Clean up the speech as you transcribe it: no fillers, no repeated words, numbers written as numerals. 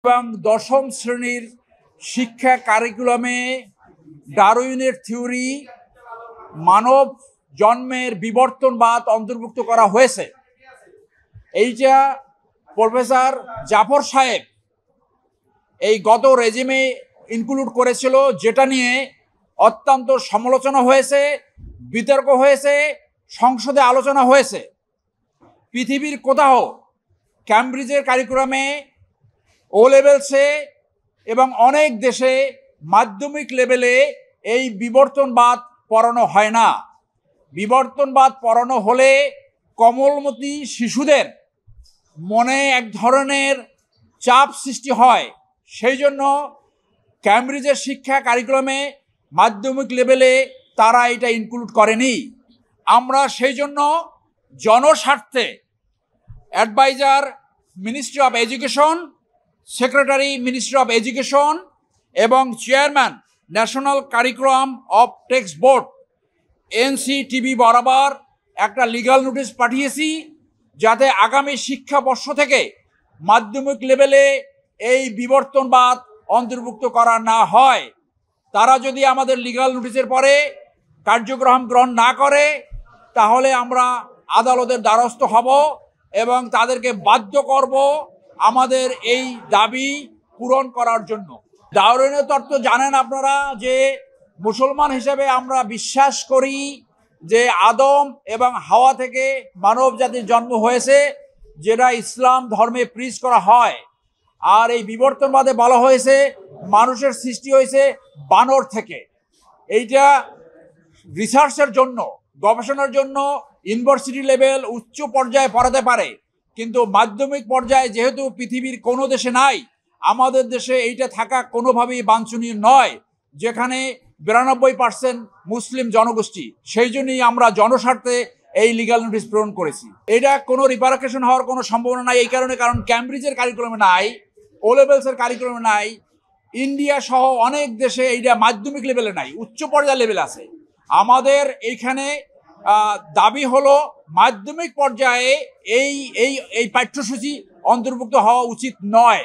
এবং দশম শ্রেণীর শিক্ষা কারিকুলামে ডারউইনের থিওরি মানব জন্মের বিবর্তনবাদ অন্তর্ভুক্ত করা হয়েছে। এইটা প্রফেসর জাফর সাহেব এই গত রেজিমে ইনক্লুড করেছিল, যেটা নিয়ে অত্যন্ত সমালোচনা হয়েছে, বিতর্ক হয়েছে, সংসদে আলোচনা হয়েছে। পৃথিবীর কোথাও ক্যামব্রিজের কারিকুলামে ও লেভেলসে এবং অনেক দেশে মাধ্যমিক লেভেলে এই বিবর্তনবাদ পড়ানো হয় না। বিবর্তনবাদ পড়ানো হলে কোমলমতি শিশুদের মনে এক ধরনের চাপ সৃষ্টি হয়। সেই জন্য ক্যামব্রিজের শিক্ষা কারিকুলামে মাধ্যমিক লেভেলে তারা এটা ইনক্লুড করেনি। আমরা সেই জন্য জনস্বার্থে adviser ministry of education, secretary ministry of education এবং chairman national curriculum of text board NCTB বরাবর একটা লিগ্যাল নোটিশ পাঠিয়েছি, যাতে আগামী শিক্ষাবর্ষ থেকে মাধ্যমিক লেভেলে এই বিবর্তনবাদ অন্তর্ভুক্ত করা না হয়। তারা যদি আমাদের লিগ্যাল নোটিশের পরে কার্যক্রম গ্রহণ না করে, তাহলে আমরা আদালতের দ্বারস্থ হব এবং তাদেরকে বাধ্য করব আমাদের এই দাবি পূরণ করার জন্য। ডারউইনের তত্ত্ব জানেন আপনারা যে মুসলমান হিসেবে আমরা বিশ্বাস করি যে আদম এবং হাওয়া থেকে মানব জাতির জন্ম হয়েছে, যেটা ইসলাম ধর্মে প্রিচ করা হয়। আর এই বিবর্তনবাদে বলা হয়েছে মানুষের সৃষ্টি হয়েছে বানর থেকে। এইটা রিসার্চের জন্য, গবেষণার জন্য ইউনিভার্সিটি লেভেল উচ্চ পর্যায়ে পড়াতে পারে, কিন্তু মাধ্যমিক পর্যায়ে যেহেতু পৃথিবীর কোনো দেশে নাই, আমাদের দেশে এইটা থাকা কোনোভাবেই বাঞ্ছনীয় নয়, যেখানে 92% মুসলিম জনগোষ্ঠী। সেই জন্যই আমরা জনস্বার্থে এই লিগ্যাল নোটিশ প্রেরণ করেছি। এটা কোনো রিপারকেশন হওয়ার কোনো সম্ভাবনা নাই এই কারণে, কারণ ক্যামব্রিজের কারিকুলামে নাই, ও লেভেলসের কারিকুলামে নাই, ইন্ডিয়া সহ অনেক দেশে এইটা মাধ্যমিক লেভেলে নাই, উচ্চ পর্যায়ে লেভেল আছে। আমাদের এইখানে দাবি হলো মাধ্যমিক পর্যায়ে এই এই এই পাঠ্যসূচি অন্তর্ভুক্ত হওয়া উচিত নয়।